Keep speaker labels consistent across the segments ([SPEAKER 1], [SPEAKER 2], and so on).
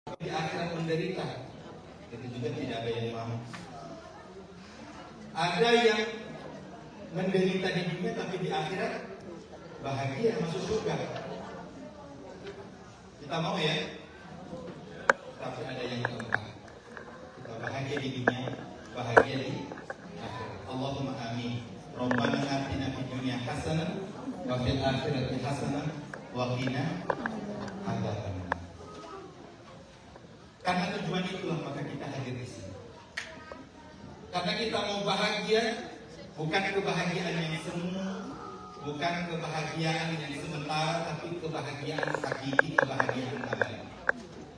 [SPEAKER 1] di akhirat menderita. Itu juga tidak ada yang mau. Ada yang menderita di dunia tapi di akhirat bahagia masuk surga. Kita mau ya? Tapi ada yang keempat. Kita bahagia di dunia, bahagia di akhirat. Allahumma amin. Rabbana atina fid dunya hasanah wa fil akhirati hasanah wa qina adzabannar. Karena tujuan itulah maka kita hadir di sini. Karena kita mau bahagia, bukan kebahagiaan yang semu, bukan kebahagiaan yang sementara, tapi kebahagiaan hakiki, kebahagiaan abadi.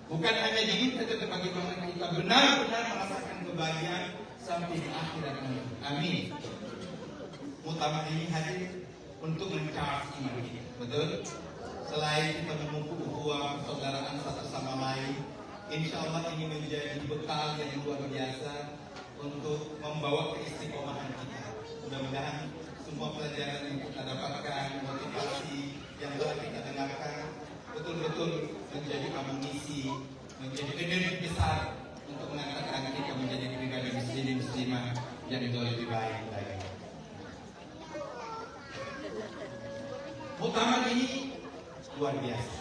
[SPEAKER 1] Bukan hanya di dunia, tetapi bagaimana kita benar-benar merasakan kebahagiaan sampai di akhirat nanti. Amin. Muktamar ini hadir untuk mencari iman kita. Betul? Selain kita memupuk ukhuwah persaudaraan satu sama lain, insya Allah ini menjadi bekal yang luar biasa untuk membawa keistiqomahan kita. Mudah-mudahan semua pelajaran yang kita dapatkan, motivasi yang telah kita dengarkan, betul-betul menjadi amunisi, menjadi energi besar untuk mengangkatkan kita menjadi pribadi muslimah yang lebih baik lagi. Muktamar ini luar biasa.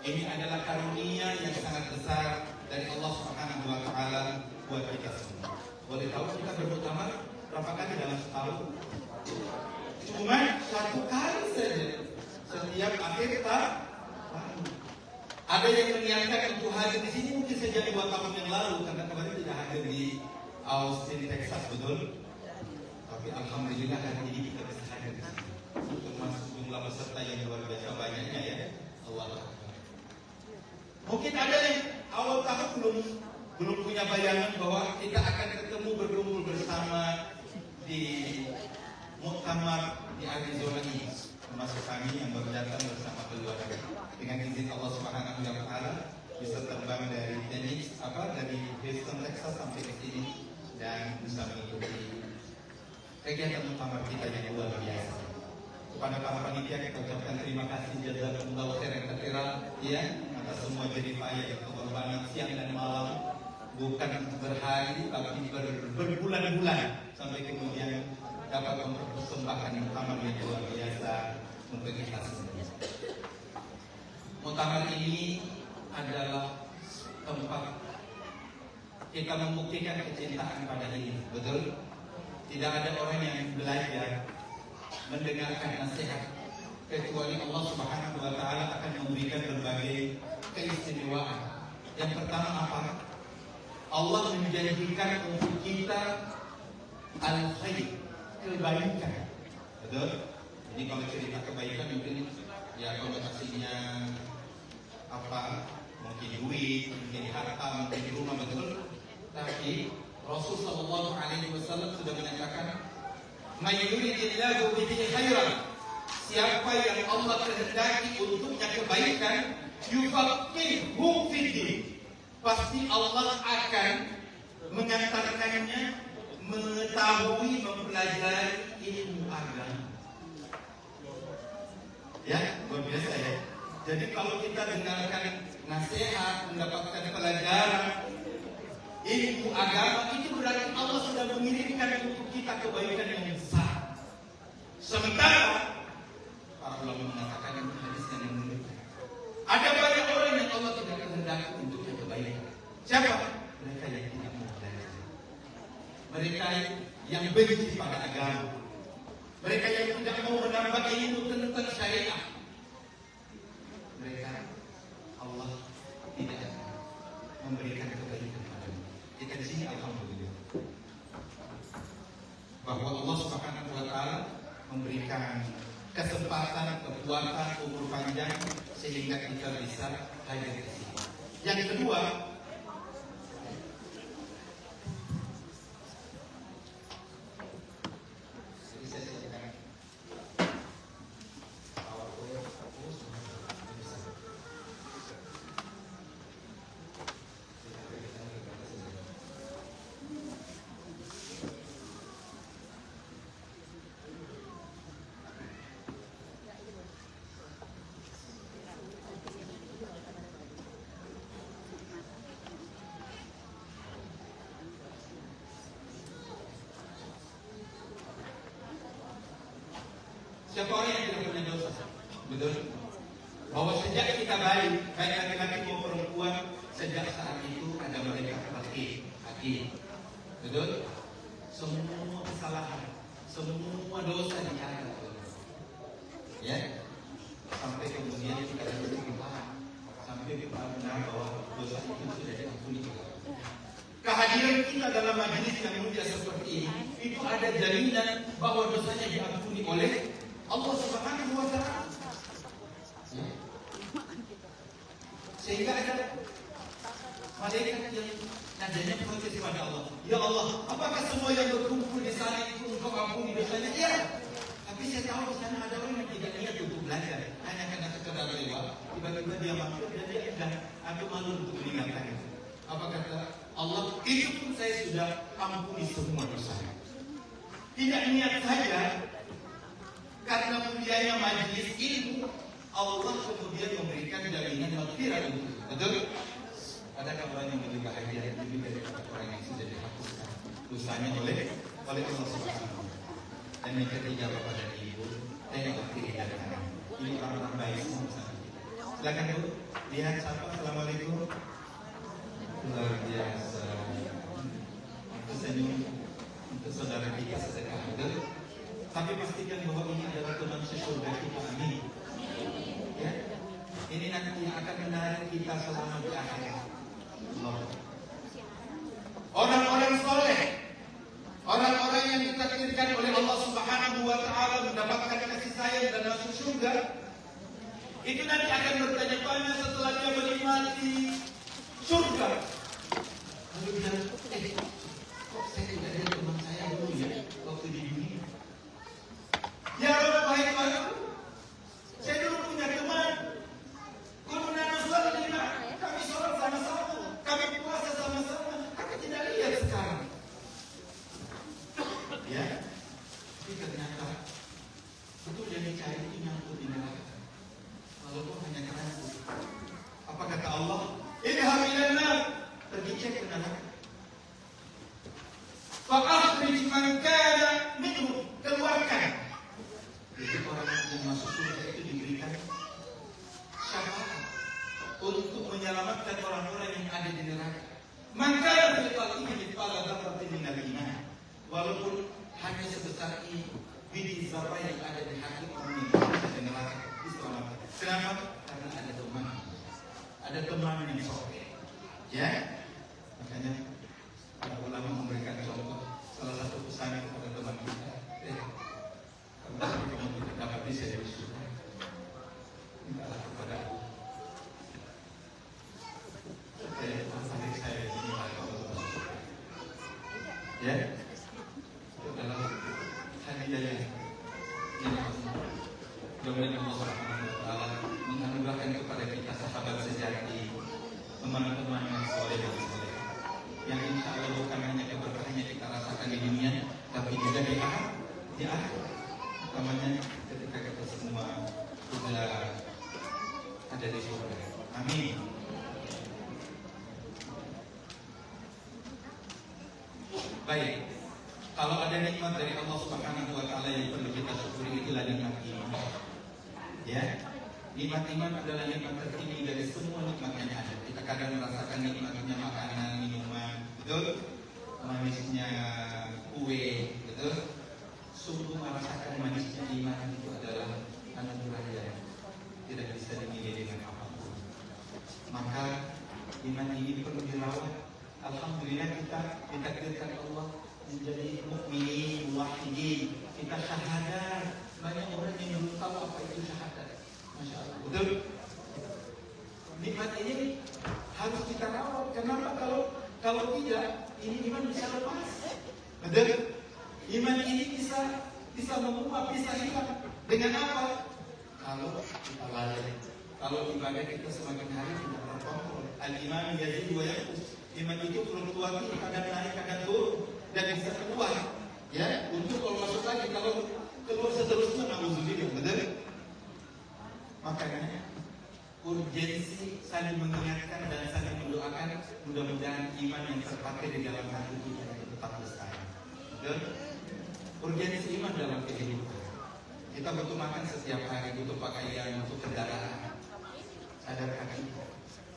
[SPEAKER 1] Ini adalah karunia yang sangat besar dari Allah Subhanahu wa taala buat kita semua. Boleh tahu kita bermuktamar berapa kali dalam setahun? Cuma satu kali saja setiap akhir tahun. Ada yang meniatkan untuk hadir di sini mungkin sejak 2 tahun yang lalu karena kemarin tidak hadir di Austin, Texas, betul? Tapi alhamdulillah hari ini kita bisa hadir di sini. Termasuk jumlah peserta yang luar biasa banyaknya ya. Allah. Mungkin ada yang awal tahun belum punya bayangan bahwa kita akan ketemu berkumpul bersama di muktamar di Arizona ini, termasuk kami yang baru datang bersama keluarga. Dengan izin Allah Subhanahu wa taala bisa terbang dari dari Houston, Texas sampai ke sini dan bisa mengikuti kegiatan muktamar kita yang luar biasa. Kepada para panitia kita ucapkan terima kasih jazakumullah khairan katsiran ya atas semua jerih payah yang pengorbanan siang dan malam, bukan berhari tapi berbulan-bulan sampai kemudian dapat mempersembahkan muktamar yang luar biasa untuk kita semua. Muktamar ini adalah tempat kita membuktikan kecintaan pada diri, betul? Tidak ada orang yang belajar mendengarkan nasihat kecuali Allah Subhanahu wa taala akan memberikan berbagai keistimewaan. Yang pertama apa? Allah menjanjikan untuk kita al-khair, kebaikan. Betul? Jadi kalau cerita kebaikan mungkin ya konotasinya apa? Mungkin duit, mungkin harta, mungkin rumah, betul? Tapi Rasul sallallahu alaihi wasallam sudah menyatakan may yuridillahu bihi khairan, siapa yang Allah kehendaki untuknya kebaikan, yufaqihuhu fiddin, pasti Allah akan mengantarkannya mengetahui, mempelajari ilmu agama. Ya, luar biasa ya. Jadi kalau kita dengarkan nasihat, mendapatkan pelajaran ilmu agama, itu berarti Allah sudah mengirimkan untuk kita kebaikan yang besar. Sementara para ulama mengatakan ini hadis yang menunjukkan ada banyak orang yang Allah tidak kehendaki untuknya kebaikan. Siapa? Mereka yang tidak mau belajar, mereka yang benci pada agama, mereka yang tidak mau menambah ilmu tentang syariat. Mereka Allah tidak memberikan kebaikan. Kita di sini alhamdulillah bahwa Allah Subhanahu wa taala memberikan kesempatan, kekuatan, umur panjang sehingga kita bisa hadir di sini. Yang kedua, Siapa orang yang tidak punya dosa? Betul? Bahwa sejak kita baik, baik laki-laki maupun perempuan, sejak saat itu ada mereka hati. Betul? Semua kesalahan, semua dosa dicatat. Ya, sampai kemudian kita berpikir, sampai kita benar bahwa dosa itu sudah diampuni. Kehadiran kita dalam majelis yang mulia seperti ini, itu ada jaminan bahwa dosanya diampuni oleh Allah Subhanahu wa Ta'ala. Sehingga ada malaikat yang nadanya protes kepada Allah. Ya Allah, apakah semua yang berkumpul di sana itu Engkau ampuni dosanya? Iya. Tapi saya tahu di sana ada orang yang tidak niat untuk belajar, hanya karena sekedar lewat. Tiba-tiba dia masuk dan dia bilang, aku malu untuk meninggalkan itu. Apa kata Allah? Itu pun saya sudah ampuni semua dosa. Tidak niat saja, karena mulianya majelis ilmu, Allah kemudian memberikan jaminan maghfirah itu. Betul? Adakah orang yang lebih bahagia lebih daripada orang yang sudah dihapuskan dosanya oleh Allah Subhanahu wa Ta'ala? Dan yang ketiga, Bapak dan Ibu, tengok kiri dan kanan. Ini orang-orang baik semua bersama kita. Silakan Bu, lihat siapa. Assalamualaikum. Luar biasa. Itu senyum untuk saudara kita sedekah. Betul? Tapi pastikan bahwa ini adalah teman sesurga kita. Amin. Ya, ini nanti yang akan menarik kita selama di akhirat. Orang-orang soleh, orang-orang yang ditakdirkan oleh Allah Subhanahu wa Ta'ala mendapatkan kasih sayang dan masuk surga, itu nanti akan bertanya-tanya setelah dia menikmati surga. Lalu bilang, kok saya tidak ada teman saya dulu ya waktu di dunia? Ya Rabb, wahai Tuhan, saya dulu punya teman. Kemudian sholat lima, kami sholat sama-sama, kami puasa sama-sama. Aku tidak lihat sekarang. Ya, tapi ternyata itu yang dicari itu nyangkut di neraka. Walaupun hanya kenangan. Apa kata Allah? Idham ilan nar, pergi cek ke neraka. Fa'akhrij man kana minhum, keluarkan. Jadi orang yang masuk surga itu diberikan syafaat untuk menyelamatkan orang-orang yang ada di neraka. Maka ini dipala dapat minal iman, walaupun hanya sebesar ini biji zarah yang ada di hati orang yang ada di neraka diselamatkan. Kenapa? Karena ada teman yang soleh. Ya, makanya para ulama memberikan contoh. Salah satu pesan kepada teman kita, kalau kita dapat di sini surga, mintalah kepada Allah. Ya, itu adalah hadiah yang mudah-mudahan Allah Subhanahu wa Ta'ala menganugerahkan kepada kita sahabat sejati, teman-teman yang soleh dan soleh, yang insya Allah bukan hanya keberkahannya kita rasakan di dunia, tapi juga di akhirat. Utamanya ketika kita semua sudah ada di surga. Amin. Baik, kalau ada nikmat dari Allah Subhanahu wa Ta'ala yang perlu kita syukuri, itulah nikmat iman. Ya, nikmat iman adalah nikmat tertinggi dari semua nikmat yang ada. Kita kadang merasakan nikmatnya makanan, minuman, betul? Manisnya kue, betul? Sungguh merasakan manisnya iman itu adalah anugerah yang tidak bisa dinilai dengan apapun. Maka iman ini perlu dirawat. Alhamdulillah kita ditakdirkan Allah menjadi mukminin, muwahhidin. Kita syahadat. Banyak orang yang belum tahu apa itu syahadat. Masya Allah. Betul? Nikmat ini harus kita rawat. Kenapa? Kalau tidak, ini iman bisa lepas. Betul? Iman ini bisa menguap, bisa hilang. Dengan apa? Kalau kita lalai. Kalau ibadah kita semakin hari tidak terkontrol. Al-iman yazid wa yanqus. Iman itu fluktuatif, kadang naik, kadang turun, dan bisa keluar. Ya, untuk kalau masuk lagi, kalau keluar seterusnya, na'udzubillah, betul? Makanya urgensi saling mengingatkan dan saling mendoakan, mudah-mudahan iman yang terpakai di dalam hati kita tetap lestari. Betul? Urgensi iman dalam kehidupan. Kita butuh makan setiap hari, butuh pakaian, butuh kendaraan. Sadarkah kita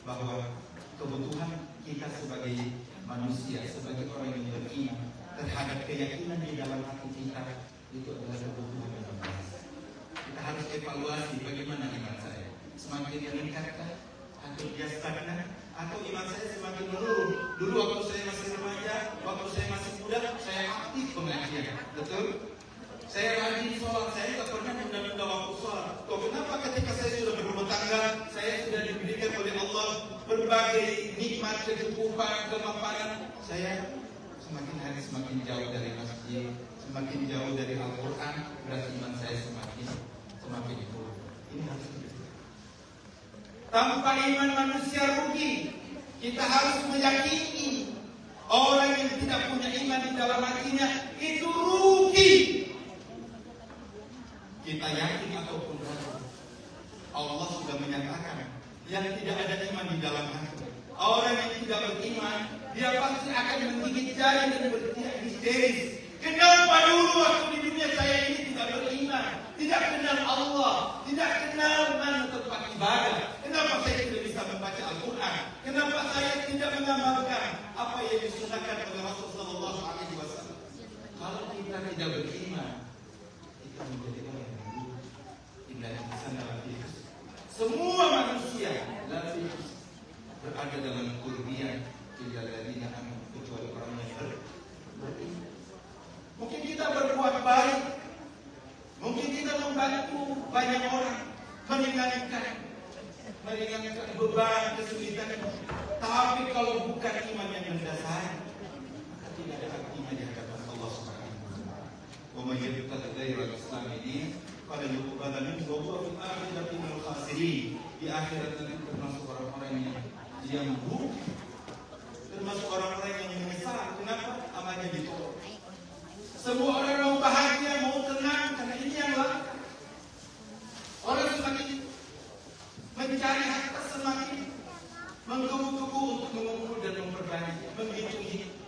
[SPEAKER 1] bahwa kebutuhan kita sebagai manusia, sebagai orang yang beriman terhadap keyakinan di dalam hati kita itu adalah kebutuhan yang biasa. Kita harus evaluasi bagaimana iman saya. Semakin meningkatkah atau dia stagnan, atau iman saya semakin menurun. Dulu waktu saya masih remaja, waktu saya masih muda, saya aktif pengajian, betul? Saya rajin sholat, saya tidak pernah menunda-nunda waktu sholat. Kok kenapa ketika saya sudah berumah tangga, saya sudah diberikan oleh Allah berbagai nikmat, kecukupan, kemapanan, saya semakin hari semakin jauh dari masjid, semakin jauh dari Al-Quran, berarti iman saya semakin turun. Ini harus diperhatikan. Tanpa iman manusia rugi. Kita harus meyakini orang yang tidak punya iman di dalam hatinya itu rugi. Kita yakin ataupun ragu, Allah sudah menyatakan yang tidak ada iman di dalam hati. Orang yang tidak beriman, dia pasti akan menggigit jari dan berteriak histeris. Kenapa dulu waktu di dunia saya ini tidak beriman, tidak kenal Allah, tidak kenal mana tempat ibadah? Kenapa saya tidak bisa membaca Al-Quran? Kenapa saya tidak mengamalkan apa yang disunahkan oleh Rasulullah SAW? Kalau kita tidak beriman, kita menjadi orang yang buruk. Indah di sana lagi. Semua manusia lagi berada dalam kurnian tidak ladina aman kecuali orang yang beriman. Mungkin kita berbuat baik, mungkin kita membantu banyak orang, meringankan beban kesulitan. Tapi kalau bukan iman yang mendasar, maka tidak ada artinya di hadapan Allah Subhanahu wa taala. Wa may yabtaghi ghayra al-islam ini pada yuqbala minhu wa huwa fil akhirati minal khasirin. Di akhirat nanti termasuk orang-orang yang buruk, termasuk orang-orang yang menyesal. Kenapa? Amalnya ditolak. Semua orang mau bahagia, mau tenang, karena ini yang langka. Orang semakin mencari harta, semakin menggebu-gebu untuk mengumpul dan memperbanyak, menghitung-hitung.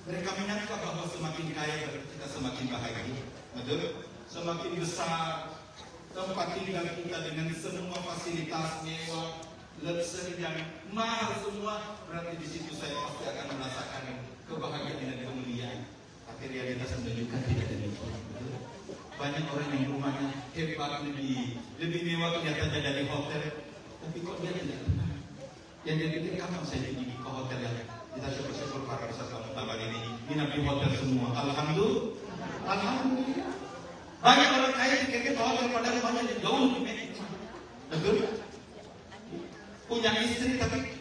[SPEAKER 1] Mereka menyangka bahwa semakin kaya kita semakin bahagia. Betul? Semakin besar tempat tinggal kita dengan semua fasilitas mewah, luxury dan mahal semua, berarti di situ saya pasti akan merasakan kebahagiaan dan kemuliaan. Tapi realitas menunjukkan tidak demikian. Banyak orang yang rumahnya hebat, lebih mewah kelihatannya dari hotel, tapi kok dia tidak tenang. Yang dia pikir kapan saya pergi ke hotel yang kita syukur-syukur para wisata mutabar ini nginap di hotel semua. Alhamdulillah. Banyak orang kaya dikekeh ke hotel padahal rumahnya jauh lebih mewah. Betul? Punya istri tapi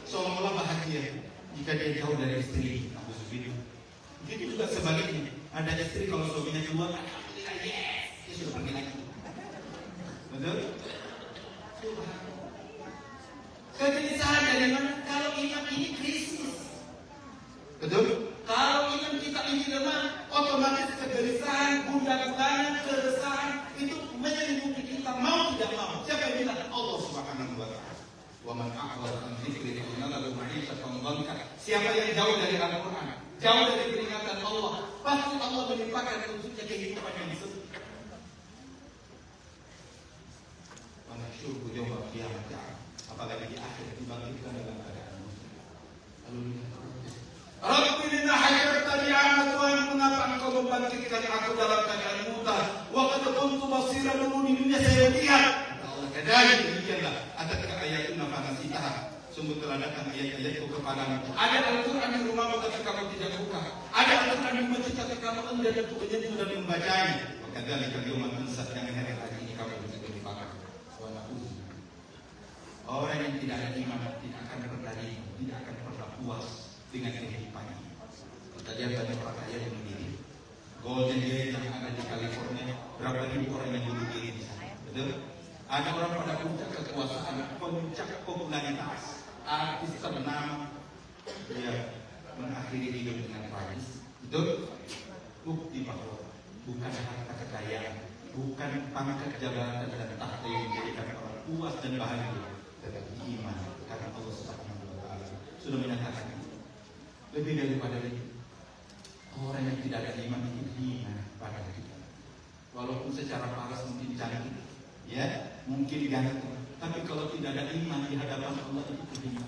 [SPEAKER 1] seolah-olah bahagia jika dia jauh dari istri. Begitu juga sebaliknya. Ada istri kalau suaminya keluar, alhamdulillah, yes, dia sudah pergi lagi. Betul? Kegelisahan dari mana? Kalau iman ini krisis. Betul? Kalau iman kita ini lemah, otomatis kegelisahan, gundah-gulanan, keresahan itu menyelimuti kita, mau tidak mau. Siapa yang bilang? Allah Subhanahu wa taala. Wa man a'rada an dzikri fa inna lahu ma'ishatan dhanka. Siapa yang jauh dari Al-Qur'an, jauh dari peringatan Allah, pasti Allah menimpakan untuknya kehidupan yang sepi. Mana syurga yaumil qiyamah, apalagi di akhir dibangkitkan dalam keadaan lalu Rabbi lina hajartani ama Tuhan, mengapa engkau membangkitkan aku dalam keadaan buta? Wa qad kuntu basiran, dulu di dunia saya melihat. Allah kadang demikianlah. Atatkah ayatuna fanasitaha, sungguh telah datang ayat-ayatku kepadamu. Ada Al-Quran di rumahmu tapi kamu tidak buka. Ada Al-Quran yang membaca tapi kamu enggan untuk menyentuh dan membacanya. Wakadzalika al-yawma tunsat, yang hari ini kamu begitu dipakai. Wa na'udzu. Orang yang tidak ada iman tidak akan pernah tidak akan pernah puas dengan kehidupannya. Kita lihat banyak orang kaya yang begini. Golden Gate yang ada di California, berapa ribu orang yang bunuh diri di sana. Betul? Ada orang pada puncak kekuasaan, puncak popularitas, artis ternama, dia mengakhiri hidup dengan tragis. Betul? Bukti bahwa bukan harta kekayaan, bukan pangkat jabatan dan tahta yang menjadikan orang puas dan bahagia, tetapi iman, karena Allah Subhanahu wa taala sudah menyatakan lebih daripada itu. Orang yang tidak ada iman itu hina pada kita. Walaupun secara paras mungkin cantik, ya, mungkin ganteng, tapi kalau tidak ada iman di hadapan Allah itu terhina.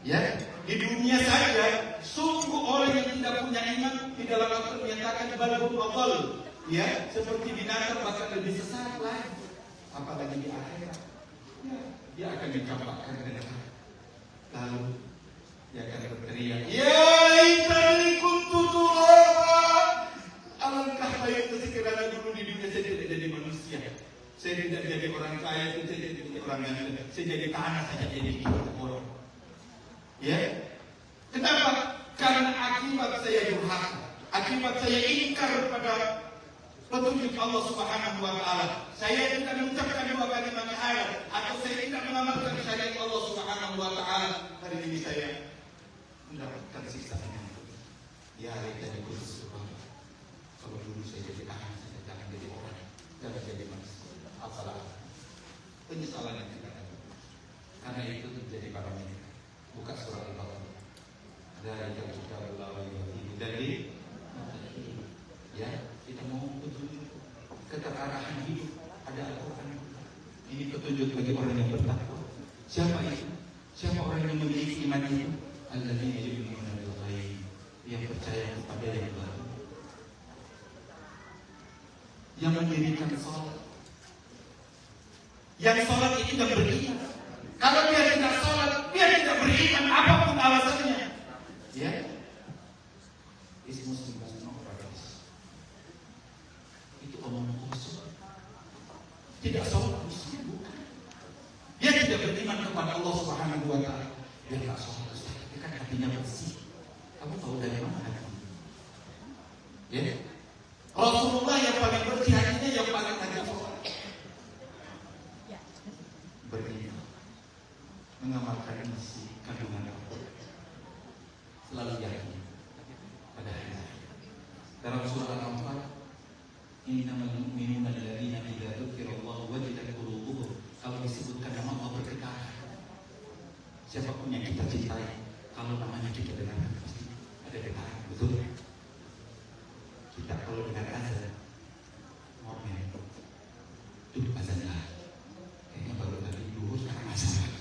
[SPEAKER 1] Ya, di dunia saja sungguh orang yang tidak punya iman di dalam Al-Quran menyatakan balhum adall, ya, seperti binatang bahkan lebih sesat lagi. Apalagi di akhirat, ya, dia akan dicampakkan ke neraka. Lalu dia akan berteriak, ya laitani kuntu turaba. Alangkah baiknya sekiranya dulu di dunia saya tidak jadi manusia. Saya tidak jadi orang kaya, saya tidak jadi orang ganteng. Saya jadi tanah saja, jadi orang. Ya, kenapa? Karena akibat saya durhaka, akibat saya ingkar pada petunjuk Allah Subhanahu wa Ta'ala. Saya tidak mengucapkan dua kalimat syahadat, atau saya tidak mengamalkan syariat Allah Subhanahu wa Ta'ala. Hari ini saya mendapatkan siksaan yang berat. Ya, laitani kuntu turaba. Kalau dulu saya jadi tanah, saya jangan jadi orang, jangan jadi manusia. Apalah penyesalan yang kita dapat. Karena itu terjadi pada mereka. Buka surah Al-Baqarah. Dari kitabullah dari ya, kita mau petunjuk keterarahan hidup, ada Al-Quran. Ini petunjuk bagi orang yang bertakwa. Siapa itu? Siapa orang yang memiliki iman itu? Alladzina yu'minuna bil ghaib, yang percaya kepada yang baru, yang mendirikan sholat. Yang sholat itu tidak beriman. Kalau dia tidak sholat, dia tidak beriman apapun alasannya. Ya, ismus itu omong kosong. Tidak sholat muslim, bukan. Dia tidak beriman kepada Allah Subhanahu wa Ta'ala. Dia tidak sholat, dia kan hatinya bersih. Kamu tahu dari mana hatinya? Ya, Rasulullah yang paling bersih hatinya, yang paling rajin sholat. Beriman, mengamalkan isi kandungan Al-Quran, selalu yakin pada hari akhir. Dalam surah Al-Anfal, innamal mu'minuna alladzina idza dzukirallahu wajilat qulubuhum. Kalau disebutkan nama Allah bergetar. Siapapun yang kita cintai, kalau namanya kita dengar pasti ada getaran, betul? Kita kalau dengar azan, momen itu azan lah. Kayaknya baru tadi dulu sekarang azan lagi.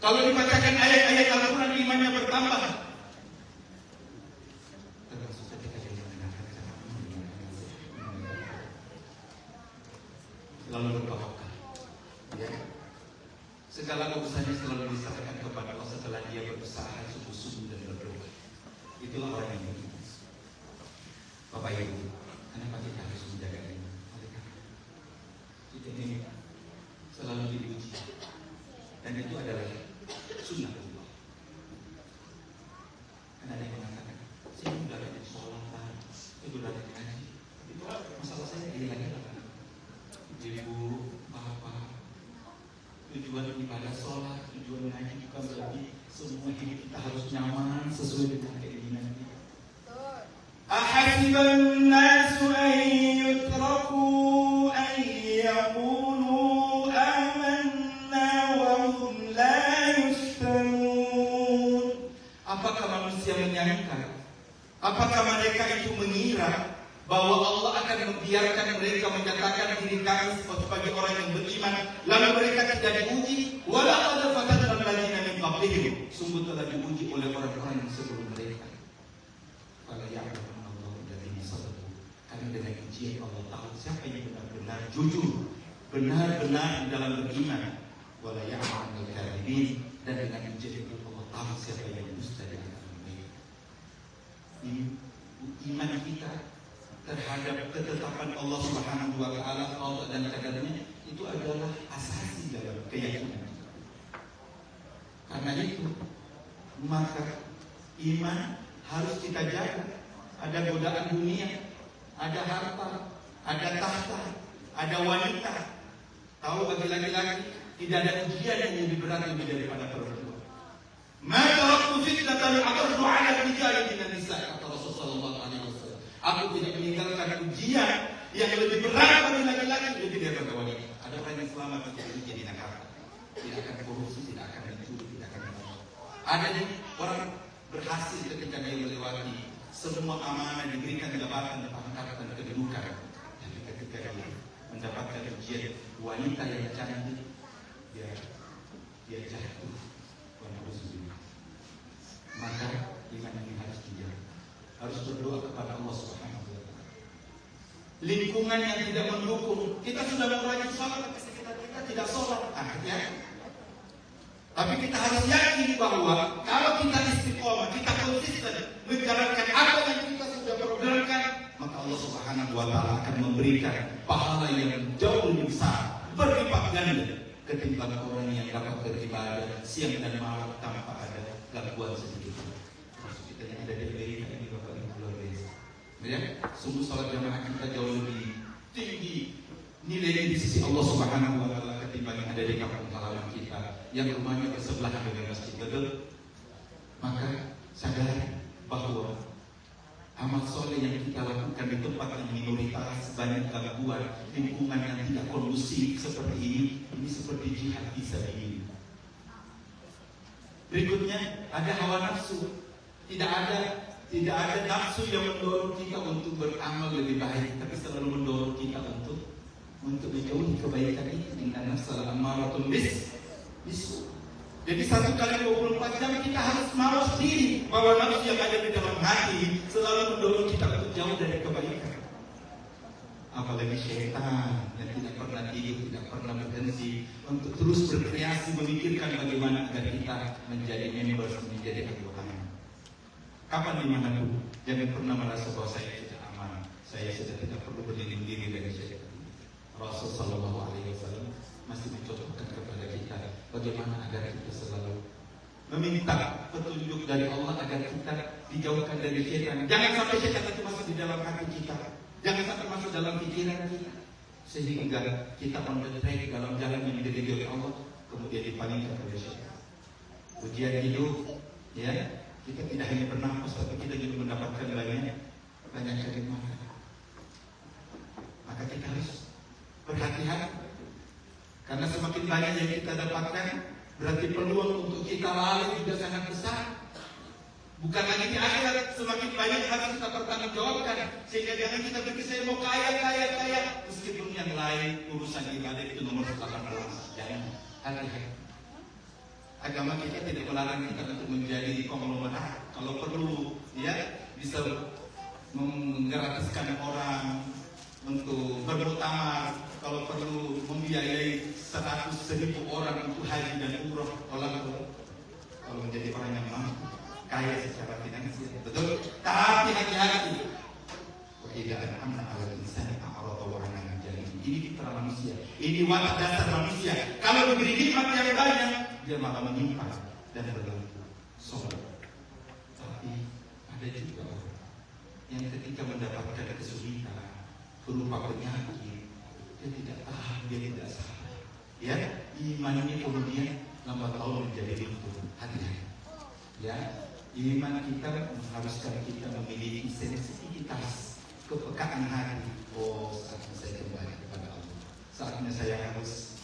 [SPEAKER 1] Kalau dibacakan ayat-ayat Al-Quran, imannya bertambah. Termasuk ketika dia mendengarkan selalu bertawakal. Ya. Segala urusannya selalu diserahkan kepada Allah setelah dia berusaha sungguh-sungguh dan berdoa. Itulah orang yang beriman. Bapak Ibu, kenapa kita harus menjaga ini? Kita ini selalu diuji, dan itu adalah sunnah Allah. Kan ada yang mengatakan, saya sudah rajin sholat, saya sudah rajin ngaji. Itu masalah saya ini lagi lah. Ibu, bapak, tujuan ibadah sholat, tujuan ngaji bukan berarti semua hidup kita harus nyaman sesuai dengan keinginan kita. Ahasiban nasu an yutraku an yaqulu amanna wa hum la yuftanun. Apakah manusia menyangka? Apakah mereka itu mengira bahwa Allah akan membiarkan mereka menyatakan diri kami sebagai orang yang beriman, lalu mereka tidak diuji? Walaqad fatanna alladziina min qablihim. Sungguh telah diuji oleh orang-orang yang sebelum mereka. Kalau ya'lamu Allahu alladziina sadaqu, karena dengan ujian Allah tahu siapa yang benar-benar jujur, benar-benar dalam beriman. Wala ya'lamu al-kadhibin, dan dengan ujian itu Allah tahu siapa yang dusta di antara mereka. Ini iman kita terhadap ketetapan Allah Subhanahu wa Ta'ala, qada dan qadarnya, itu adalah asasi dalam keyakinan. Karena itu, maka iman harus kita jaga. Ada godaan dunia, ada harta, ada tahta, ada wanita. Tahu bagi laki-laki tidak ada ujian yang lebih berat lebih daripada perempuan. Ma taraktu fitnatan aqarru 'ala rijali minan nisa, kata Rasulullah sallallahu alaihi wasallam. Aku tidak meninggalkan ujian yang lebih berat bagi laki-laki lebih daripada wanita. Ada orang yang selamat dari ujian di negara, tidak akan korupsi, tidak akan mencuri, tidak akan merampok. Ada nih orang berhasil ketika dia melewati semua amanah, diberikan jabatan, pangkat dan kedudukan. Tapi ketika dia mendapatkan ujian wanita yang cantik, dia jatuh. Maka iman ini harus dijaga. Harus berdoa kepada Allah Subhanahu wa taala. Lingkungan yang tidak mendukung, kita sudah mulai sholat, tapi kita tidak sholat. Tapi kita harus yakin bahwa kalau kita istiqomah, kita konsisten menjalankan apa yang kita sudah programkan, maka Allah Subhanahu wa taala akan memberikan pahala yang jauh lebih besar, berlipat ganda ketimbang orang yang dapat beribadah siang dan malam tanpa ada gangguan sedikit. Maksud kita yang ada di Amerika ini Bapak Ibu luar biasa. Ya, sungguh salat jamaah kita jauh lebih tinggi nilainya di sisi Allah Subhanahu wa taala ketimbang yang ada di kampung halaman kita yang rumahnya bersebelahan dengan masjid Gadol. Maka sadar bahwa amal soleh yang kita lakukan di tempat yang minoritas, banyak gangguan, lingkungan yang tidak kondusif seperti ini seperti jihad fisabilillah. Berikutnya ada hawa nafsu. Tidak ada nafsu yang mendorong kita untuk beramal lebih baik, tapi selalu mendorong kita untuk menjauhi kebaikan itu dengan nafsu al-ammaratun bisu. Jadi 1 kali 24 jam kita harus mawas diri bahwa nafsu yang ada di dalam hati selalu mendorong kita untuk jauh dari kebaikan. Apalagi syaitan yang tidak pernah tidur, tidak pernah berhenti untuk terus berkreasi memikirkan bagaimana agar kita menjadi members, menjadi anggota. Kapan dimanapun, jangan pernah merasa bahwa saya tidak aman, saya sudah tidak perlu berlindung diri dari syaitan. Rasul Sallallahu Alaihi Wasallam masih mencontohkan kepada kita bagaimana agar kita selalu meminta petunjuk dari Allah agar kita dijauhkan dari syaitan. Jangan sampai syaitan itu masuk di dalam hati kita, jangan sampai masuk dalam pikiran kita, sehingga kita mendetek dalam jalan yang diridhoi oleh Allah, kemudian dipalingkan oleh syaitan. Ujian hidup, ya, kita tidak hanya bernafas, tapi kita juga mendapatkan banyak kenikmatan. Maka kita harus berhati-hati, karena semakin banyak yang kita dapatkan, berarti peluang untuk kita lalai juga sangat besar. Bukan lagi di akhirat, semakin banyak harus kita pertanggungjawabkan, sehingga jangan kita berpikir saya mau kaya, meskipun yang lain urusan ibadah itu nomor 18. Jangan, hati-hati. Agama kita tidak melarang kita untuk menjadi konglomerat. Kalau perlu, ya, bisa menggratiskan orang untuk bermuktamar. Kalau perlu membiayai 100.000 orang untuk haji dan umroh. Kalau menjadi orang yang mampu, kaya secara finansial, betul. Tapi hati-hati. Tidak ada anak ala insan a'rada wa ana jadi. Ini fitrah manusia. Ini watak dasar manusia. Kalau diberi nikmat yang banyak, dia malah menyimpan dan berlalu sombong. Tapi ada juga orang yang ketika mendapatkan kesulitan berupa penyakit, dia tidak tahan, dia tidak sabar. Ya, imannya kemudian lambat laun menjadi luntur. Hati-hati. Ya, iman kita mengharuskan kita memiliki sensitivitas, kepekaan hati. Oh, saatnya saya kembali kepada Allah. Saatnya saya harus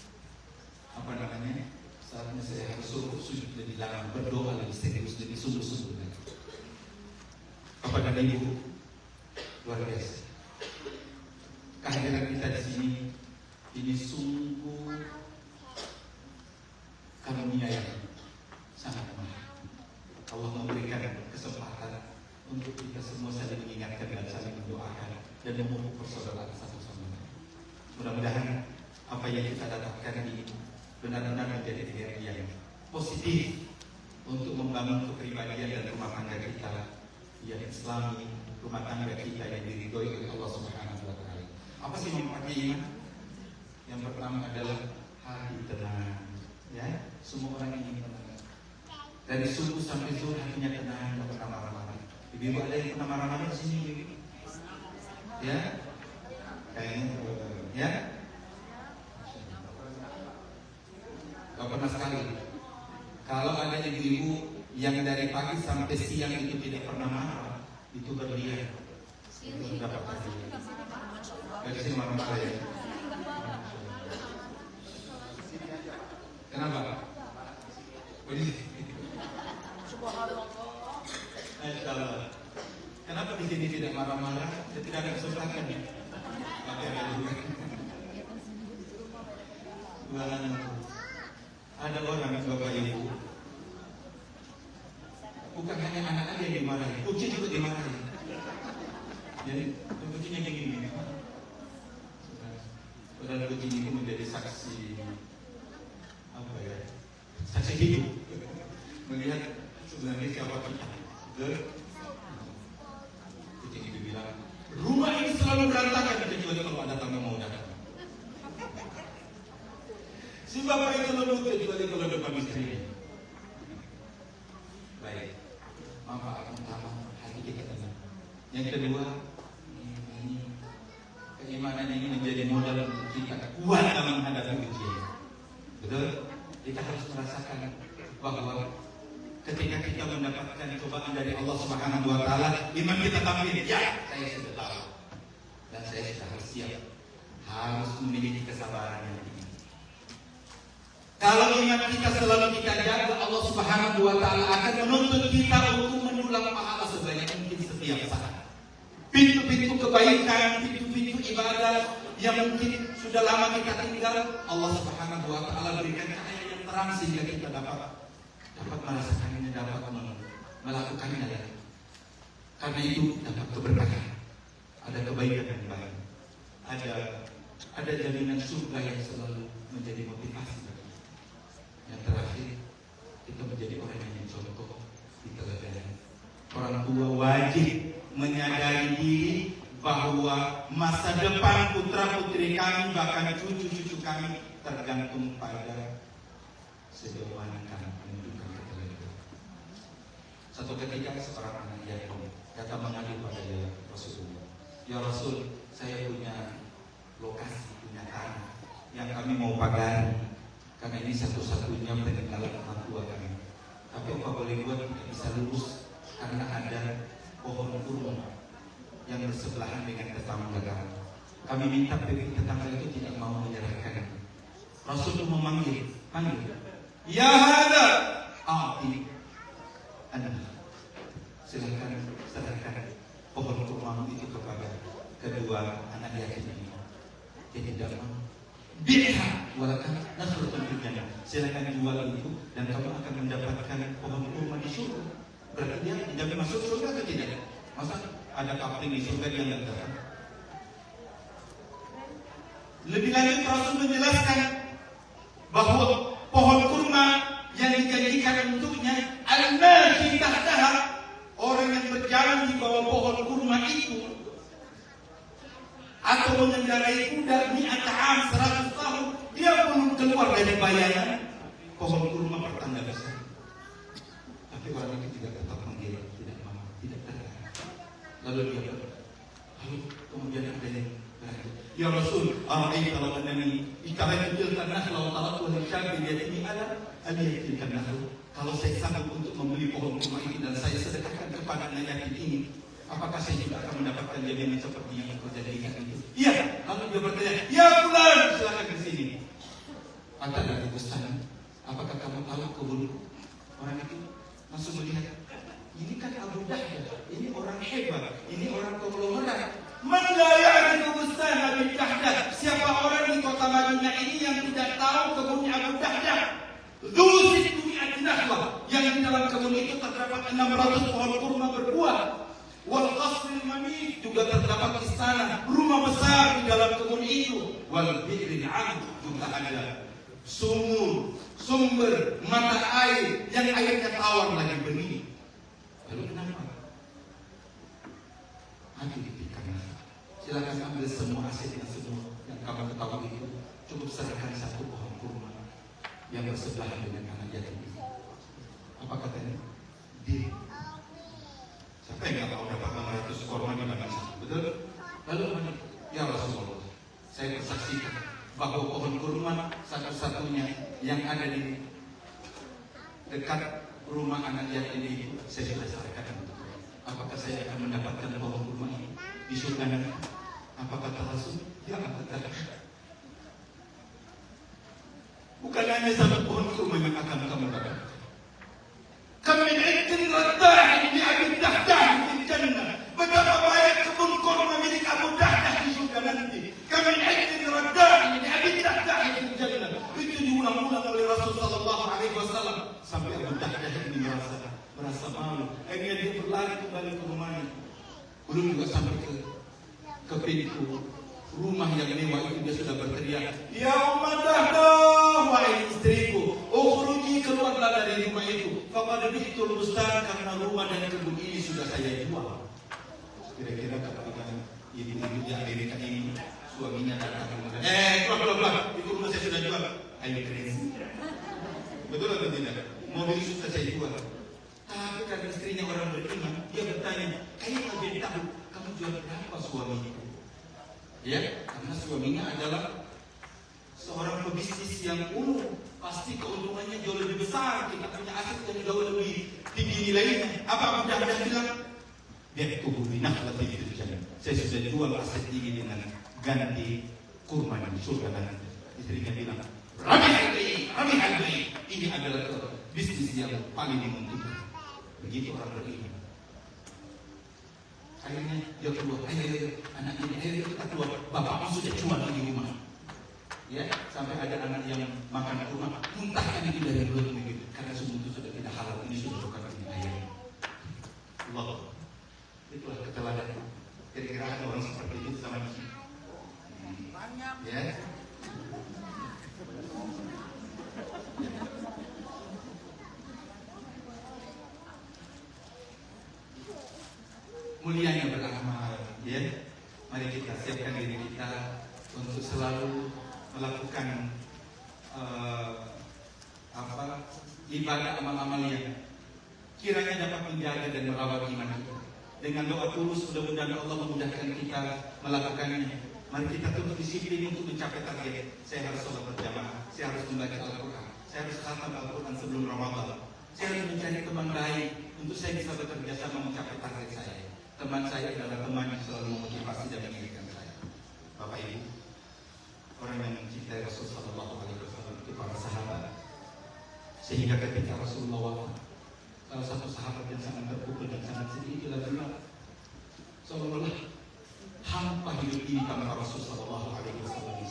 [SPEAKER 1] saatnya saya harus sujud lebih lama, berdoa lebih serius, lebih sungguh-sungguh lagi. Kepada Ibu, luar biasa. Kehadiran kita di sini ini sungguh karunia yang sangat mahal. Allah memberikan kesempatan untuk kita semua saling mengingatkan dan saling mendoakan dan memupuk persaudaraan satu sama lain. Mudah-mudahan apa yang kita dapatkan ini benar-benar menjadi energi yang positif untuk membangun kepribadian dan rumah tangga kita yang Islami, rumah tangga kita yang diridhoi oleh Allah Subhanahu wa taala. Apa sih manfaatnya iman? Yang pertama adalah hati tenang, ya. Semua orang ingin tenang. Dari subuh sampai zuhur hatinya tenang, tidak pernah marah-marah. Ibu ada yang pernah marah-marah di sini, Ibu? Ya? Kayaknya, ya? Gak pernah sekali. Kalau ada ibu-ibu yang dari pagi sampai siang itu tidak pernah marah, itu berlian. Itu dapat hadiah. Dari sini marah-marah ya. Kenapa? Ada orang Bapak Ibu, bukan hanya anak-anak yang dimarahi, kucing juga dimarahi. Jadi kucingnya kayak gini. Padahal kucing itu menjadi saksi apa ya? Saksi hidup. Melihat sebenarnya siapa kita. Kucing itu bilang, rumah ini selalu berantakan kecuali kalau ada tamu mau datang. Si bapak itu lembut kecuali kalau depan istri. Baik, maka akan utama hati kita tenang. Yang kedua, ini keimanan ini menjadi modal untuk kita kuat dalam menghadapi ujian. Betul? Kita harus merasakan bahwa ketika kita mendapatkan cobaan dari Allah Subhanahu Wa Taala, iman kita tampil. Ya, saya sudah tahu dan saya sudah harus siap, harus memiliki kesabaran yang tinggi. Kalau iman kita selalu kita jaga, Allah Subhanahu Wa Taala akan menuntut kita untuk mendulang pahala sebanyak mungkin setiap saat. Pintu-pintu kebaikan, pintu-pintu ibadah yang mungkin sudah lama kita tinggal, Allah Subhanahu Wa Taala berikan cahaya yang terang sehingga kita dapat merasakannya, dapat melakukannya lagi. Karena itu dapat keberkahan, ada kebaikan yang baik, ada jaminan surga yang selalu menjadi motivasi bagi kita. Yang terakhir, kita menjadi orang yang contoh di teladan. Orang tua wajib menyadari diri bahwa masa depan putra putri kami bahkan cucu-cucu kami tergantung pada sejauh mana kami menunjukkan ketelatenan. Satu ketika seorang anak yatim datang mengadu pada Rasulullah. Ya Rasul, saya punya lokasi, punya tanah yang kami mau pagari karena ini satu-satunya peninggalan orang tua kami. Tapi apa boleh buat tidak bisa lurus karena ada pohon kurma yang bersebelahan dengan tetangga kami. Kami minta tetangga itu tidak mau menyerahkan. Rasul itu panggil, ya hada, ini anda silakan serahkan pohon kurma itu kepada kedua anak yatim ini. Dia tidak mau. Bi'ha walakan nasrutun fil jannah. Silakan jual itu dan kamu akan mendapatkan pohon kurma di surga. Berarti dia tidak masuk surga atau tidak? Masa ada kapling di surga dia tidak datang? Lebih lanjut Rasul menjelaskan bahwa pohon kurma yang dijanjikan untuknya al-mashi tahtaha, orang yang berjalan di bawah pohon kurma itu atau mengendarai kuda mi'ata am 100 tahun, dia belum keluar dari bayangan pohon kurma pertanda besar. Tapi orang itu tidak tetap menggila, tidak mau, tidak tertarik. Lalu dia lalu kemudian ada yang berkata, ya Rasul, kalau menangi ikan kecil tanah lalu talat wajib syabir dia ini ada aliyahkan nahu. Kalau saya sanggup untuk membeli pohon kurma ini dan saya sedekahkan kepada anak yatim ini, apakah saya juga akan mendapatkan jaminan seperti yang kau jadikan itu? Iya. Lalu dia bertanya, ya fulan, silakan ke sini. Kata dari sana, apakah kamu tahu kebun? Orang itu langsung melihat, ini kan Abu Dahdah, ini orang hebat, ini orang konglomerat. Man la ya'rifu bustana Abi Dahdah. Siapa orang di kota Madinah ini yang tidak tahu kebunnya Abu Dahdah? Dzul mi'ati nakhlah, yang di dalam kebun itu terdapat 600 pohon kurma berbuah. Wal qasril mamid, juga terdapat istana, rumah besar di dalam kebun itu. Wal bi'ril 'azb, juga ada sumber mata air yang airnya tawar lagi benih. Lalu kenapa? Hati dipikirkan. Silakan ambil semua asetnya, semua yang kamu ketahui itu. Cukup serahkan satu pohon kurma yang bersebelahan dengan anak yatim itu. Apa katanya? Di siapa yang nggak tahu dapat 600 kurma di mana sana? Betul? Lalu ya Rasulullah, saya bersaksikan bahwa pohon kurma satu-satunya yang ada di dekat rumah anak yatim itu saya sudah serahkan untuk saya. Apakah saya akan mendapatkan pohon kurma ini di surga nanti? Apa kata Rasul? Ya kata. Bukan hanya satu pohon kurma yang akan kamu dapatkan. Kami ingin raddah di Abu Dahdah di jannah. Betapa banyak kebun kurma milik Abu Dahdah di surga nanti. Kami ingin raddah di Abu Dahdah di jannah. malu. Akhirnya dia berlari kembali ke rumahnya. Belum juga sampai ke pintu rumah yang mewah itu dia sudah berteriak, "Ya Umar Dahdah, wahai istriku, ukhruji, keluarlah dari rumah itu. Faqad bi'tul bustan, karena rumah dan kebun ini sudah saya jual." Kira-kira ketika ibu-ibu di Amerika ini suaminya datang, keluar, itu rumah saya sudah jual. Ayo crazy. Betul atau tidak? Mobil sudah saya jual. Tapi karena istrinya orang beriman, dia bertanya, "Kayaknya lebih tahu kamu jual berapa suamiku?" Ya, karena suaminya adalah seorang pebisnis yang pasti keuntungannya jauh lebih besar. Kita punya aset yang jauh lebih tinggi nilainya. Apa mudah bilang? Dia kububinah lebih itu. Saya sudah jual aset ini dengan ganti kurma di surga nanti. Istrinya bilang, Rami hargai. Ini adalah bisnis yang paling menguntungkan. Begitu orang beriman. Akhirnya dia keluar, ayo anak ini, ayo kita keluar. Bapakmu sudah jual di rumah. Ya, sampai ada anak yang makan kurma, muntahkan itu dari mulut begitu. Karena semua itu sudah tidak halal, ini sudah bukan ayam. Allah, itulah keteladanan. Kira-kira ada orang seperti itu sama kita. Ya. Mulianya beramal, ya. Mari kita siapkan diri kita untuk selalu melakukan ibadah amal-amal yang kiranya dapat menjaga dan merawat iman kita. Dengan doa tulus, mudah-mudahan Allah memudahkan kita melakukannya. Mari kita terus disiplin untuk mencapai target. Saya harus sholat berjamaah, saya harus membaca Al-Quran, saya harus khatam Al-Quran sebelum Ramadan. Saya harus mencari teman baik untuk saya bisa bekerja sama mencapai target saya. Teman saya adalah teman yang selalu memotivasi dan mengingatkan saya. Bapak Ibu, orang yang mencintai Rasul Sallallahu Alaihi Wasallam itu para sahabat. Sehingga ketika Rasulullah wafat, salah satu sahabat yang sangat terpukul dan sangat sedih adalah bilang, seolah-olah hampa hidup ini tanpa Rasul Sallallahu Alaihi Wasallam.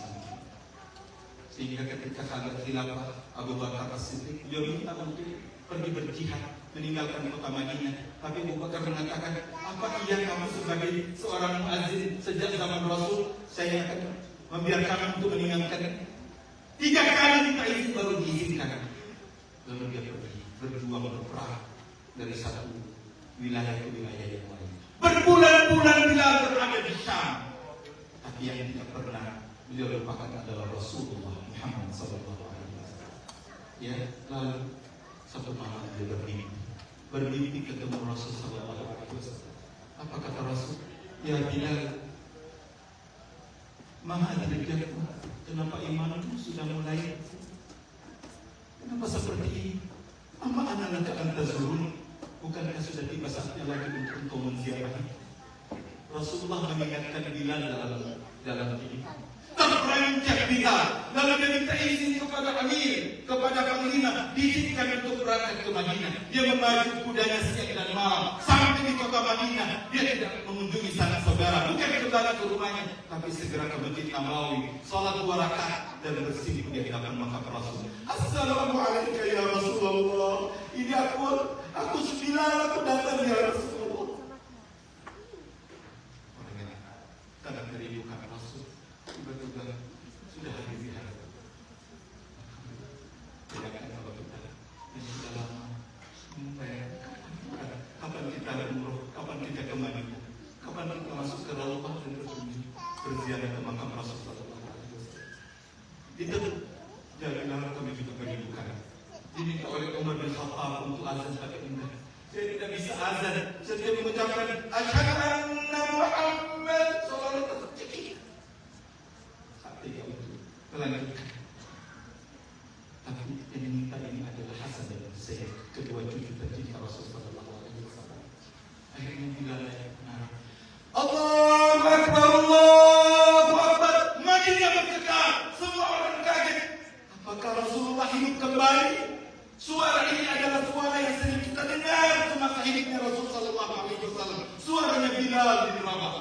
[SPEAKER 1] Sehingga ketika Khalifah Khilafah Abu Bakar As-Siddiq, beliau minta untuk pergi berjihad, meninggalkan kota Madinah. Tapi Abu Bakar mengatakan, apa iya kamu sebagai seorang muazzin sejak zaman Rasul, saya akan membiarkan untuk meninggalkan? 3 kali minta izin baru diizinkan. Lalu dia pergi berjuang berperang dari satu wilayah ke wilayah yang lain. Berbulan-bulan Bilal berada di Syam. Tapi yang tidak pernah beliau lupakan adalah Rasulullah Muhammad SAW. Ya, lalu satu malam dia bermimpi ketemu Rasul Sallallahu Alaihi Wasallam. Apa kata Rasul? Ya Bilal, maha adilku, kenapa imanmu sudah mulai? Kenapa seperti ini? Apa anak anda zurun? Bukankah sudah tiba saatnya lagi untuk engkau menziarahi? Rasulullah mengingatkan Bilal dalam ini. Terperanjat Bilal, lalu dia minta izin kepada Amir, kepada Panglima, diizinkan untuk berangkat ke Madinah. Dia memacu kudanya siang dan malam sampai di kota Madinah. Dia tidak mengunjungi sanak saudara, bukan kembali ke rumahnya, tapi segera ke Masjid Nabawi, salat 2 rakaat dan bersimpuh di hadapan makam Rasul. Assalamualaikum ya Rasulullah. Ini aku Bilal, aku datang ya Rasulullah. Kadang kerindukan Rasul. Tiba-tiba sudah hadir di hadapan. Tidakkan kalau kita ini sudah lama. Kapan kita umroh? Kapan kita ke Madinah? Kapan kita masuk ke Rasulullah dan berziarah ke makam Rasul Sallallahu Alaihi Wasallam? Itu janganlah kami juga merindukan. Diminta oleh Umar bin Khattab untuk azan pakai indah. Saya tidak bisa azan. Saya mengucapkan asyhadu anna Muhammad sallallahu alaihi wasallam. Hati kau itu melanjutkan. Tapi yang diminta ini adalah Hasan dan Husain, kedua cucu tercinta Rasul Sallallahu Alaihi Wasallam. Akhirnya Bilal menara. Allahu Akbar, Allahu Akbar. Madinah bergetar, semua orang kaget. Apakah Rasulullah hidup kembali? Suara ini adalah suara yang sering kita dengar semasa hidupnya Rasul Sallallahu Alaihi Wasallam. Suaranya Bilal bin Rabah.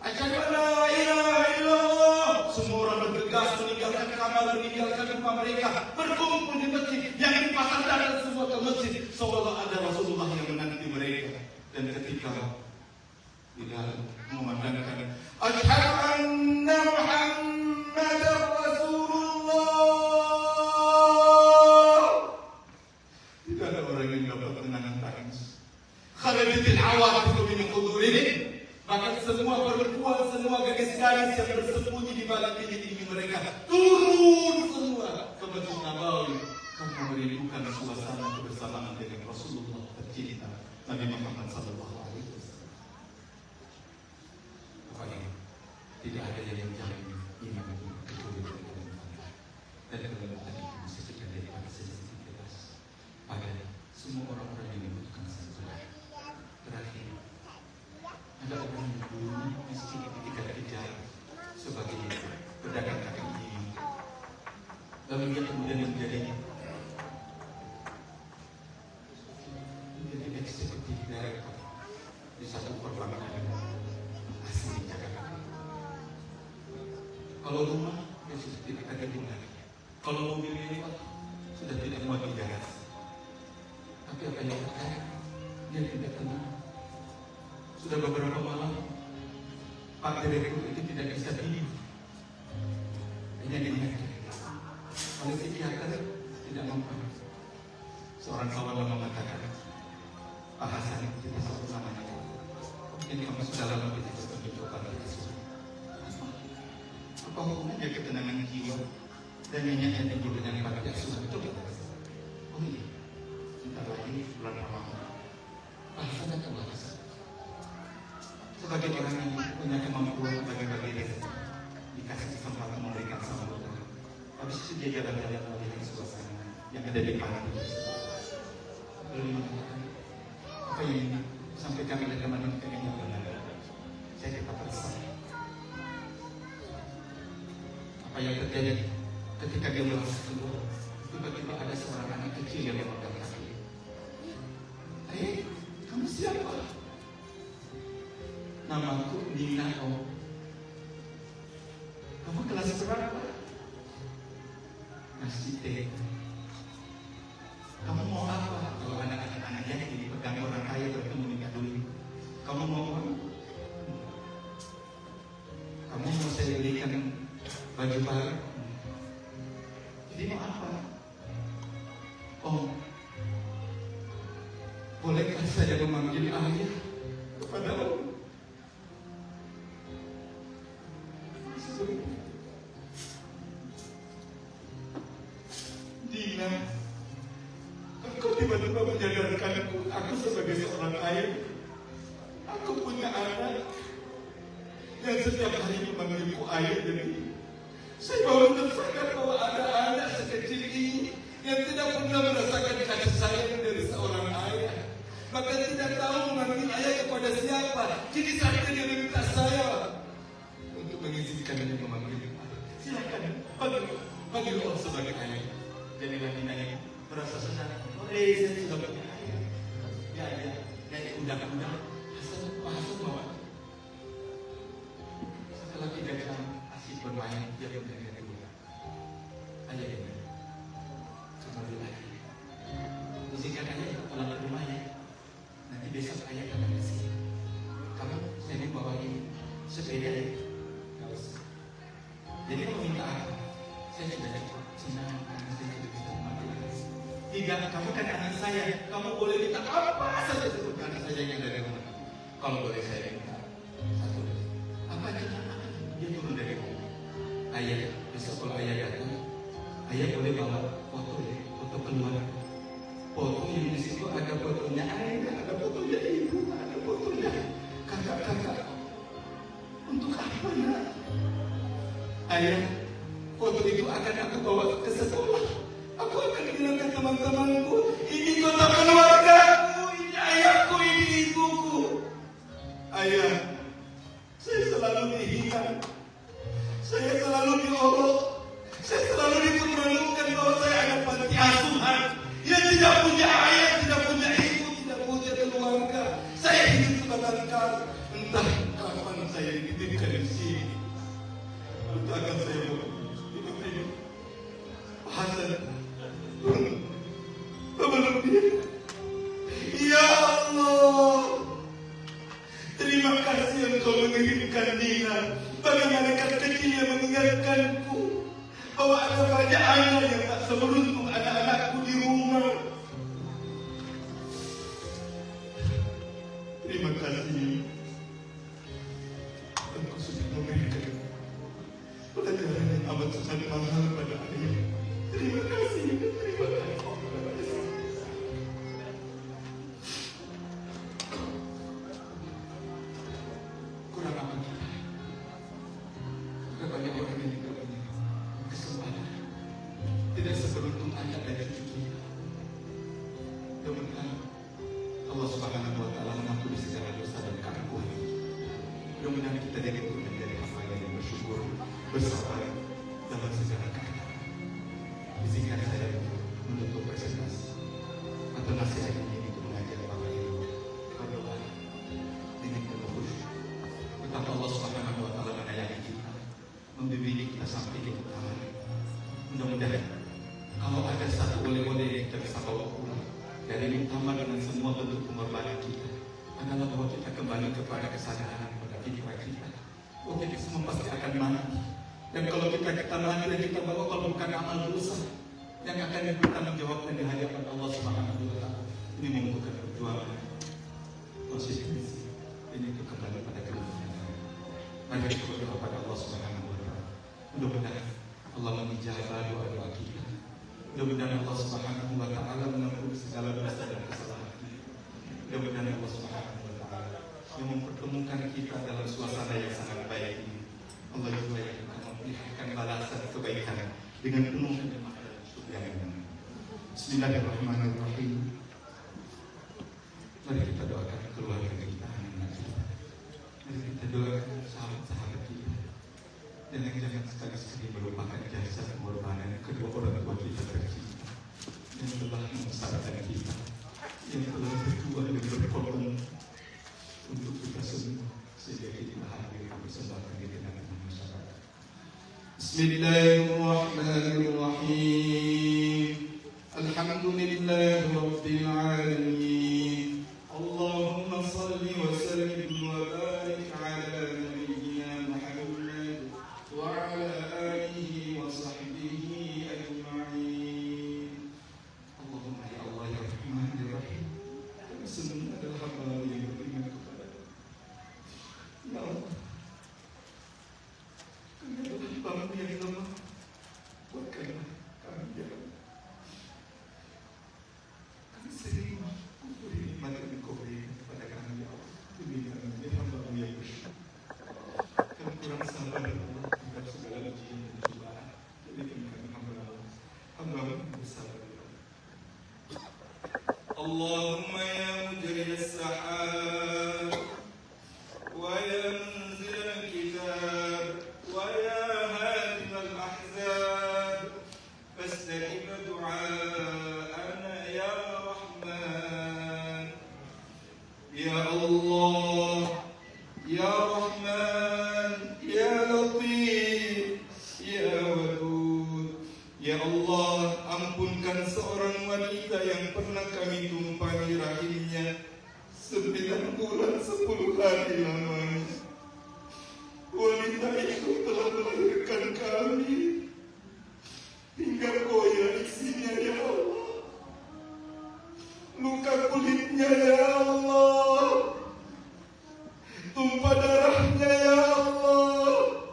[SPEAKER 1] Asyhadu an la ilaha illallah. Semua orang bergegas meninggalkan kamar, meninggalkan rumah mereka, berkumpul di masjid. Yang di pasar datang semua ke masjid, seolah ada Rasulullah yang menanti Dan ketika Bilal mengumandangkan asyhadu anna Muhammadar Rasulullah, tidak ada orang yang dapat menahan tangis. Khalajatil awatifu min qudurihim, maka semua perempuan, semua gadis-gadis yang bersembunyi di balik dinding mereka turun semua ke Masjid Nabawi karena merindukan suasana kebersamaan dengan Rasulullah tercinta Nabi Muhammad sallallahu alaihi wasallam. Apa ini? Tidak ada yang menjamin ini kecuali dan kebenaran itu disebutkan daripada sejati bebas pada semua orang-orang yang membutuhkan sentuhan. Terakhir, ada orang yang dulunya miskin dikejar-kejar sebagai pedagang kaki lima, lalu dia kemudian menjadi eksekutif direktur di satu perbankan asli di Jakarta. Kalau rumah dia sudah tidak ada tinggal, kalau mobil ini sudah tidak mau dijaga. Tapi apa yang terjadi? Dia tidak tenang. Sudah beberapa malam Pak Direktur itu tidak bisa tidur. Hanya dilihat oleh psikiater tidak mampu. Seorang kawan mengatakan, Pak Hasan kita sebut namanya. Ini kamu sudah lama begitu mencoba kita. Apa hubungannya ketenangan jiwa dan nyanyian yang dengan Pak Hasan itu? Oh iya, sebentar lagi bulan Ramadan. Pak Hasan datang Pak Hasan. Sebagai orang yang punya kemampuan bagi-bagi rezeki, dikasih kesempatan memberikan sama Tuhan. Habis itu dia jalan-jalan melihat suasana yang ada di pantai. Lalu mengatakan, apa yang ini sampaikan oleh teman-teman kayaknya benar. Saya tetap resah. Apa yang terjadi ketika dia melangkah keluar, tiba-tiba ada seorang anak kecil yang memegang kaki. Kamu siapa? Namaku Nina. Kamu kelas berapa? Masih TK. Kamu mau apa? Kalau anak-anak yang dipegang orang kaya bertemu nikah dulu, kamu mau apa? Kamu mau saya belikan baju baru? Jadi mau apa? Oh, bolehkah saya memanggil ayah kepada Om? Dina, engkau tiba-tiba menyadarkanku, aku sebagai seorang ayah, aku punya anak yang setiap hari memanggilku ayah dan ibu. Saya baru tersadar bahwa ada anak sekecil ini yang tidak pernah merasakan kasih sayang dari seorang ayah, bahkan tidak tahu memanggil ayah kepada siapa. Jadi saatnya dia meminta saya untuk mengizinkan dia memanggil ayah. Silakan panggil Om sebagai ayah. Jadilah Nina yang merasa senang. Saya sudah punya ayah. Ya, undang-undang. Hasan bawa. Setelah 3 jam asik bermain, dia menjadi kedua. Ayah ini, kembali lagi. Izinkan ayah pulang ke rumah ya. Nanti besok ayah akan ke sini. Kamu saya mau bawain sepeda ya. Gak usah. Jadi kamu minta apa? Saya sudah cukup senang karena saya sudah bisa memanggil ayah. Tiga, kamu kan anak saya. Kamu boleh minta apa saja sebut anak saya yang dari rumah. Kalau boleh saya minta satu. Apa aja? Dia turun dari rumah. Ayah, besok kalau ayah datang, ayah boleh bawa foto ya, foto keluarga. Foto yang di situ ada fotonya ayah, ada fotonya ibu, ada fotonya kakak-kakak. Untuk apa ya? Ayah, foto itu akan aku bawa ke sekolah. Aku akan bilang ke teman-temanku, ini foto keluargaku, ini ayahku, ini ibuku. Ayah, saya selalu dihina, saya selalu diolok, saya selalu dipermalukan bahwa saya anak panti asuhan yang tidak punya ayah, tidak punya ibu, tidak punya keluarga. Saya hidup sebatang kara, entah kapan saya dititipkan di sini. Entah akan saya hidup ini. Hasan, belum dia. Ya Allah, denganku bahwa ada banyak anak yang tak seberuntung anak-anakku di rumah. Terima kasih. Engkau sudah memberikan pelajaran yang amat sangat mahal pada ayah. Terima kasih. Terima kasih. Kurang apa kita? Banyak orang yang tidak punya kesempatan, tidak seberuntung anak dan cucu kita. Mudah-mudahan Allah Subhanahu wa Ta'ala mengampuni segala dosa dan keangkuhan. Mudah-mudahan kita jadi menjadi hamba yang bersyukur, bersabar dalam segala keadaan. Izinkan saya menutup presentasi atau nasihat ini untuk mengajar Bapak Ibu berdoa dengan penuh khusyuk. Betapa Allah Subhanahu wa Ta'ala menyayangi kita, membimbing kita sampai di utama. Mudah-mudahan kalau ada satu oleh-oleh yang kita bisa bawa pulang dari utama dengan semua bentuk pengorbanan kita adalah bahwa kita kembali kepada kesadaran pada pikiran kita. Oh, kita semua pasti akan mati. Dan kalau kita mati dan kita bawa kalau bukan amal dosa yang akan bertanggung jawabkan di hadapan Allah Subhanahu wa Ta'ala. Ini membutuhkan perjuangan, konsistensi. Ini itu kembali pada kebenaran. Mari kita berdoa pada Allah Subhanahu wa Ta'ala. Mudah-mudahan Allah mengijabah doa-doa kita. Mudah-mudahan Allah Subhanahu wa Ta'ala mengampuni segala dosa dan kesalahan kita. Mudah-mudahan Allah Subhanahu wa Ta'ala yang mempertemukan kita dalam suasana yang sangat baik ini. Allah juga yang akan memberikan balasan kebaikan dengan penuh nikmat dan syukur yang benar. Bismillahirrahmanirrahim. Mari kita doakan keluarga kita, anak kita. Mari kita doakan sahabat-sahabat kita. Dan jangan sekali-sekali melupakan jasa pengorbanan kedua orang tua kita tercinta yang telah membesarkan kita, yang telah berjuang dan berkorban untuk kita semua sehingga kita hadir bersembahkan di tengah-tengah masyarakat. Bismillahirrahmanirrahim. Alhamdulillahi Rabbil Alamin. Allahumma salli wa sallim wa barik ala nabiyyina Muhammad wa ala alihi wa sahbihi ajma'in. Allahumma ya Allah ya Rahman ya Rahim, kami semua adalah hamba yang beriman kepada ya Allah. Kami adalah hamba yang lemah. Buatkanlah kami ya Allah. Kami sering kufur nikmat yang Engkau berikan kepada kami ya Allah. Demi kami menjadi hamba yang bersyukur. Kami kurang sabar ya Allah terhadap segala ujian dan cobaan. Jadikan kami hamba yang bersabar ya Allah. Allahumma ya mujri as-sahab wa ya munzil al-kitab wa ya hadim al-ahzab fastajib du'aana ya Rahman ya Allah ya Rahman ya Latif ya Wadud. Ya Allah, ampunkan seorang wanita yang pernah kami tumpangi rahimnya 9 bulan 10 hari lamanya. Wanita itu telah melahirkan kami hingga koyak isinya ya Allah, luka kulitnya ya Allah, tumpah darahnya ya Allah,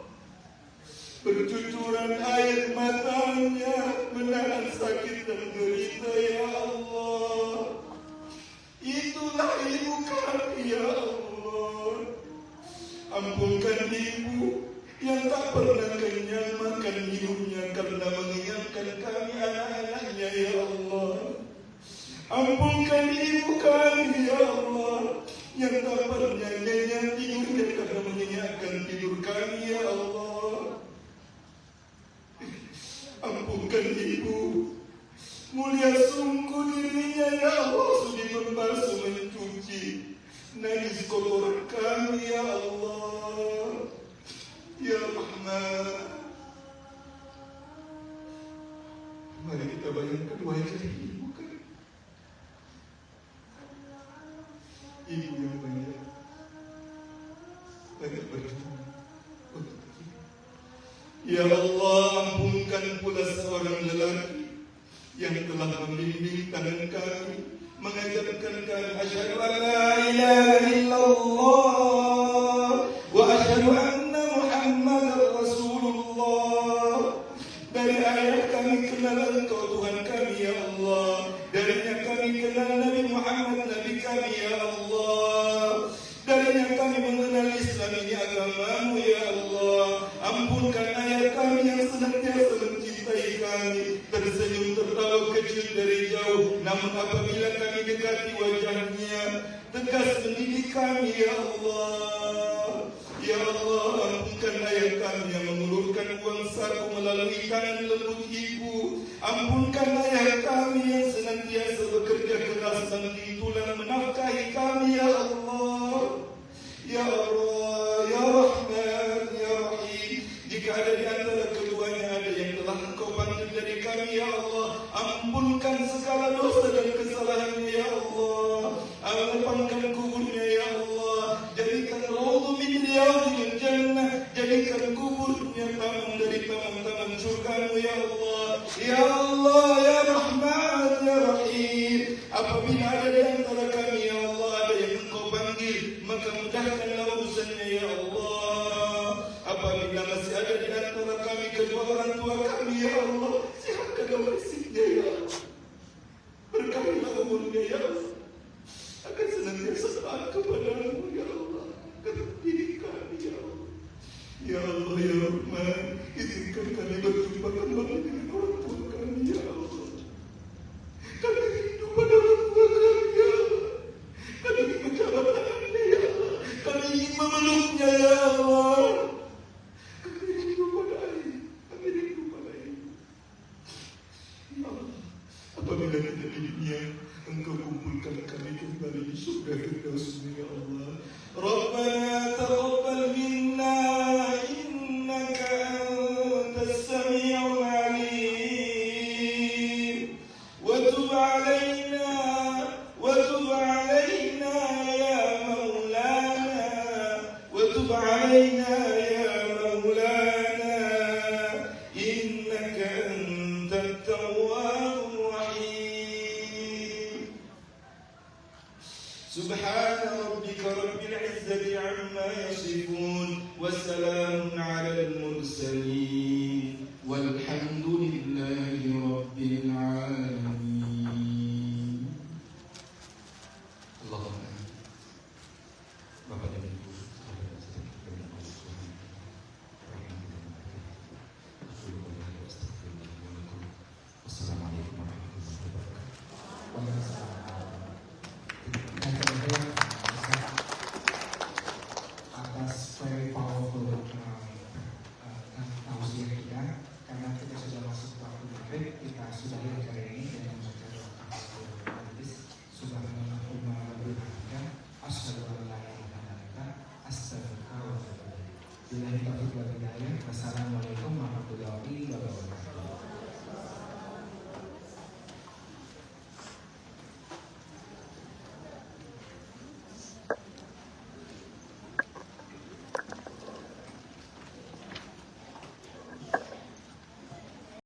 [SPEAKER 1] bercucuran air matanya, menahan sakit dan derita ya Allah. Itulah ibu kami ya Allah. Ampunkan ibu yang tak pernah kenyang makan minumnya karena mengingatkan kami anak-anaknya ya Allah. Ampunkan ibu kami ya Allah yang tak pernah kenyang tidurnya karena mengingatkan tidur kami ya Allah. Ampunkan ibu, mulia sungguh dirinya ya Allah, sudi membasuh mencuci nangis kotor kami ya Allah. Ya Rahman, mari kita bayangkan wajah ibu kan, ibu yang banyak berjuang untuk kita. Ya Allah, ampunkan pula seorang lelaki yang telah membimbing tangan kami, mengajarkan kami asyhadu an la ilaha illallah wa asyhadu anna Muhammadar Rasulullah. Dari ayah kami kenal Engkau Tuhan kami ya Allah, darinya kami kenal Nabi Muhammad Nabi kami ya Allah, darinya kami mengenal Islam ini agamamu ya Allah. Ampunkan ayah kami yang senantiasa mencintai kami, tersenyum tertawa kecil dari jauh, namun apabila kami dekati wajahnya tegas mendidik kami ya Allah. Ya Allah, ampunkan ayah kami yang mengulurkan uang saku melalui tangan lembut ibu. Ampunkan ayah kami yang senantiasa bekerja keras dan tulang menafkahi kami ya Allah. Ya Allah, Ya Rahman, Ya Rahim. Jika ada di antara keduanya ada yang telah Engkau panggil dari kami ya Allah, ampunkan segala dosa dan kesalahannya ya Allah. Lapangkan kuburnya ya Allah, jadikan raudhu min riyadil jannah, jadikan kuburnya taman dari taman-taman surgamu ya Allah. Ya Allah, Ya Rahman, Ya Rahim. Apabila ada di antara kami ya Allah ada yang Engkau panggil, maka mudahkanlah urusannya ya Allah. Apabila masih ada di antara kami kedua orang tua kami ya Allah, siapkan wasiatnya ya Allah. Berkahilah umurnya ya Allah, akan senantiasa taat kepadamu ya Allah, didik kami ya Allah. Ya Allah ya Rahman, izinkan kami berjumpa kembali dengan orang tua kami ya Allah. Kami rindu pada orang tua kami ya Allah, kami ingin menjawab tangannya ya Allah, kami ingin memeluknya ya Allah. Kami rindu pada ayah, kami rindu pada ibu ya Allah. Apabila kita di dunia, Engkau kumpulkan kami kembali di surga Firdaus-Mu ya Allah. Rabbana taqabbal minna innaka antas sami'ul 'alim wa tub 'alaina ya maulana wa tub 'alaina ya maulana innaka